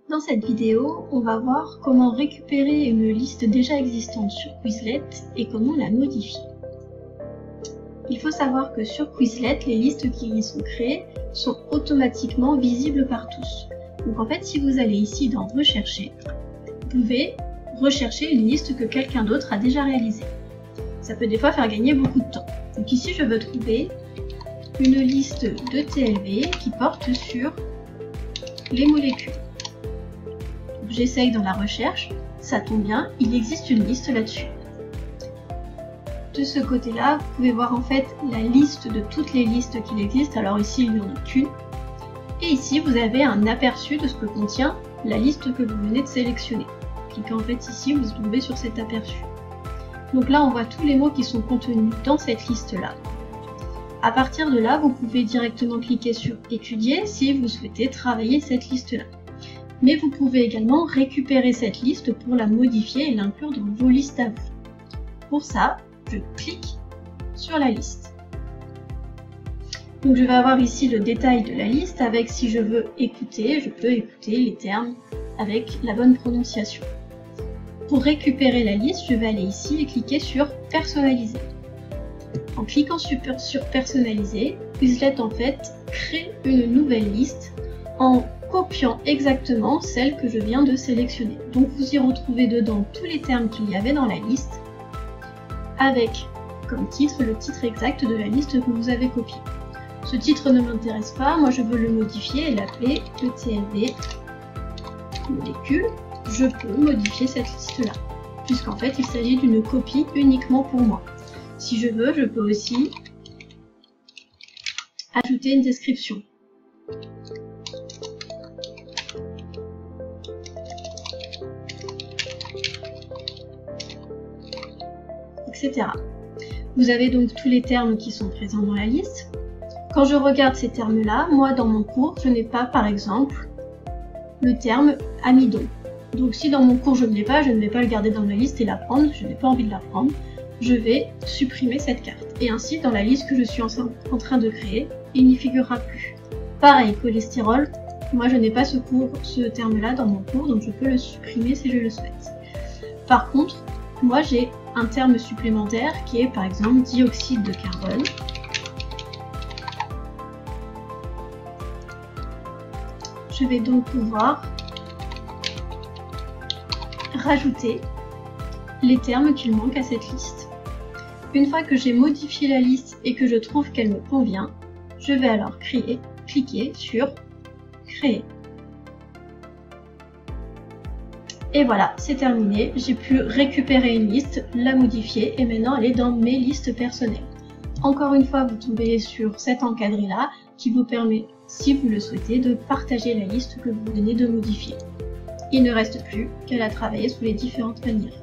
Dans cette vidéo, on va voir comment récupérer une liste déjà existante sur Quizlet et comment la modifier. Il faut savoir que sur Quizlet, les listes qui y sont créées sont automatiquement visibles par tous. Donc en fait, si vous allez ici dans Rechercher, vous pouvez rechercher une liste que quelqu'un d'autre a déjà réalisée. Ça peut des fois faire gagner beaucoup de temps. Donc ici, je veux trouver une liste de TLV qui porte sur les molécules. J'essaye dans la recherche, ça tombe bien, il existe une liste là-dessus. De ce côté-là, vous pouvez voir en fait la liste de toutes les listes qu'il existe. Alors ici, il n'y en a qu'une. Et ici, vous avez un aperçu de ce que contient la liste que vous venez de sélectionner. Cliquez en fait ici, vous tombez sur cet aperçu. Donc là, on voit tous les mots qui sont contenus dans cette liste-là. À partir de là, vous pouvez directement cliquer sur Étudier si vous souhaitez travailler cette liste-là. Mais vous pouvez également récupérer cette liste pour la modifier et l'inclure dans vos listes à vous. Pour ça, je clique sur la liste. Donc je vais avoir ici le détail de la liste avec, si je veux écouter, je peux écouter les termes avec la bonne prononciation. Pour récupérer la liste, je vais aller ici et cliquer sur Personnaliser. En cliquant sur Personnaliser, Quizlet en fait crée une nouvelle liste en copiant exactement celle que je viens de sélectionner. Donc vous y retrouvez dedans tous les termes qu'il y avait dans la liste, avec comme titre le titre exact de la liste que vous avez copiée. Ce titre ne m'intéresse pas, moi je veux le modifier et l'appeler ETLV molécule. Je peux modifier cette liste-là, puisqu'en fait il s'agit d'une copie uniquement pour moi. Si je veux, je peux aussi ajouter une description. Etc. Vous avez donc tous les termes qui sont présents dans la liste. Quand je regarde ces termes-là, moi dans mon cours, je n'ai pas par exemple le terme amidon. Donc si dans mon cours je ne l'ai pas, je ne vais pas le garder dans ma liste et l'apprendre, je n'ai pas envie de l'apprendre, je vais supprimer cette carte. Et ainsi, dans la liste que je suis en train de créer, il n'y figurera plus. Pareil, cholestérol, moi je n'ai pas ce terme-là dans mon cours, donc je peux le supprimer si je le souhaite. Par contre, moi j'ai un terme supplémentaire qui est par exemple dioxyde de carbone. Je vais donc pouvoir rajouter les termes qu'il manque à cette liste. Une fois que j'ai modifié la liste et que je trouve qu'elle me convient, je vais alors cliquer sur Créer. Et voilà, c'est terminé, j'ai pu récupérer une liste, la modifier et maintenant elle est dans mes listes personnelles. Encore une fois, vous tombez sur cet encadré-là qui vous permet, si vous le souhaitez, de partager la liste que vous venez de modifier. Il ne reste plus qu'à la travailler sous les différentes manières.